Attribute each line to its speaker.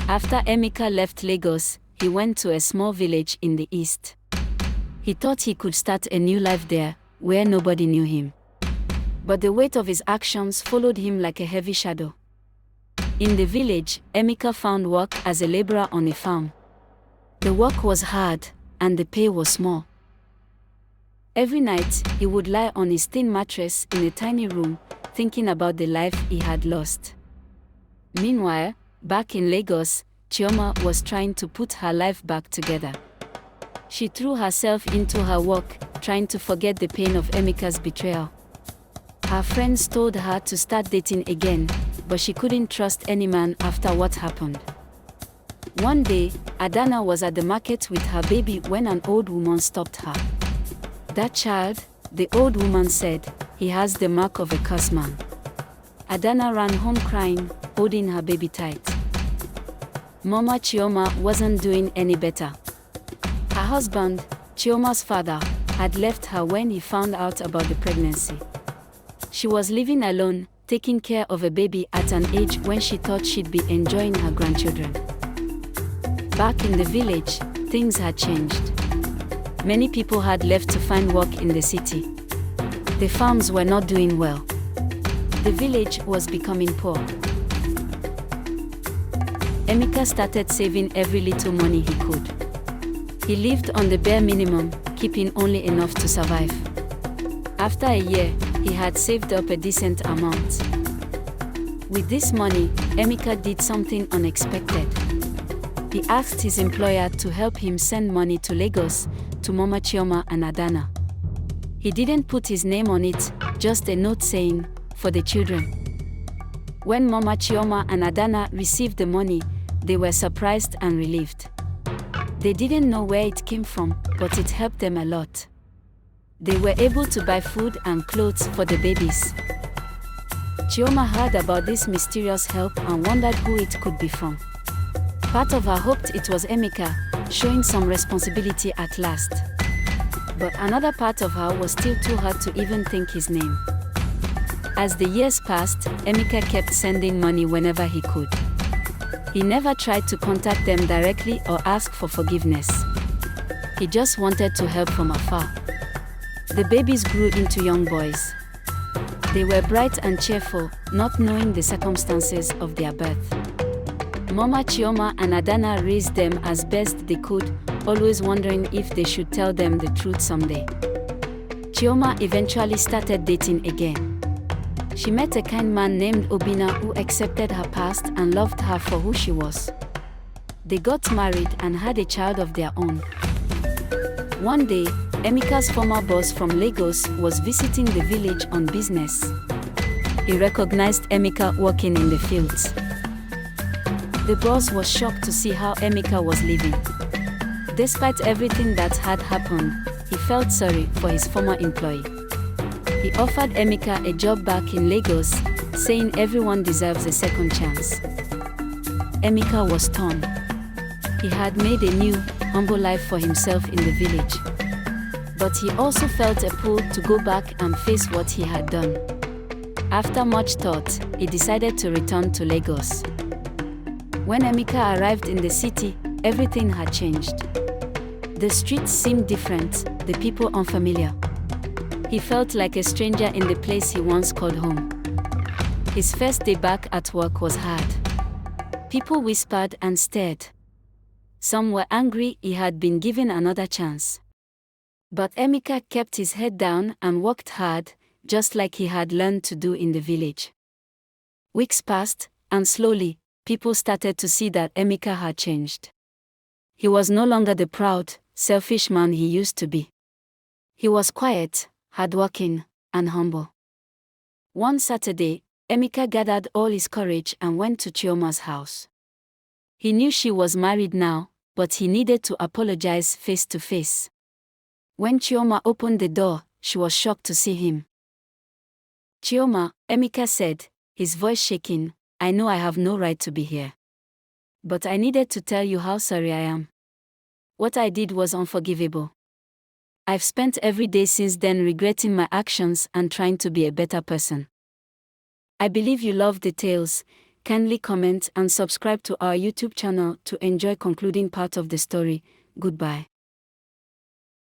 Speaker 1: After Emeka left Lagos, he went to a small village in the east. He thought he could start a new life there, where nobody knew him. But the weight of his actions followed him like a heavy shadow. In the village, Emeka found work as a laborer on a farm. The work was hard, and the pay was small. Every night, he would lie on his thin mattress in a tiny room, thinking about the life he had lost. Meanwhile, back in Lagos, Chioma was trying to put her life back together. She threw herself into her work, trying to forget the pain of Emeka's betrayal. Her friends told her to start dating again, but she couldn't trust any man after what happened. One day, Adana was at the market with her baby when an old woman stopped her. "That child," the old woman said, "he has the mark of a cursed man." Adana ran home crying, holding her baby tight. Mama Chioma wasn't doing any better. Her husband, Chioma's father, had left her when he found out about the pregnancy. She was living alone, taking care of a baby at an age when she thought she'd be enjoying her grandchildren. Back in the village, things had changed. Many people had left to find work in the city. The farms were not doing well. The village was becoming poor. Emeka started saving every little money he could. He lived on the bare minimum, keeping only enough to survive. After a year, he had saved up a decent amount. With this money, Emeka did something unexpected. He asked his employer to help him send money to Lagos, to Mama Chioma and Adana. He didn't put his name on it, just a note saying, "For the children." When Mama Chioma and Adana received the money, they were surprised and relieved. They didn't know where it came from, but it helped them a lot. They were able to buy food and clothes for the babies. Chioma heard about this mysterious help and wondered who it could be from. Part of her hoped it was Emeka, showing some responsibility at last. But another part of her was still too hurt to even think his name. As the years passed, Emeka kept sending money whenever he could. He never tried to contact them directly or ask for forgiveness. He just wanted to help from afar. The babies grew into young boys. They were bright and cheerful, not knowing the circumstances of their birth. Mama Chioma and Adana raised them as best they could, always wondering if they should tell them the truth someday. Chioma eventually started dating again. She met a kind man named Obina who accepted her past and loved her for who she was. They got married and had a child of their own. One day, Emeka's former boss from Lagos was visiting the village on business. He recognized Emeka working in the fields. The boss was shocked to see how Emeka was living. Despite everything that had happened, he felt sorry for his former employee. He offered Emeka a job back in Lagos, saying everyone deserves a second chance. Emeka was torn. He had made a new, humble life for himself in the village. But he also felt a pull to go back and face what he had done. After much thought, he decided to return to Lagos. When Emeka arrived in the city, everything had changed. The streets seemed different, the people unfamiliar. He felt like a stranger in the place he once called home. His first day back at work was hard. People whispered and stared. Some were angry he had been given another chance. But Emeka kept his head down and worked hard, just like he had learned to do in the village. Weeks passed, and slowly, people started to see that Emeka had changed. He was no longer the proud, selfish man he used to be. He was quiet, hardworking, and humble. One Saturday, Emeka gathered all his courage and went to Chioma's house. He knew she was married now, but he needed to apologize face to face. When Chioma opened the door, she was shocked to see him. "Chioma," Emeka said, his voice shaking, "I know I have no right to be here. But I needed to tell you how sorry I am. What I did was unforgivable. I've spent every day since then regretting my actions and trying to be a better person. I believe you love the tales, Kindly comment and subscribe to our YouTube channel to enjoy concluding part of the story. Goodbye.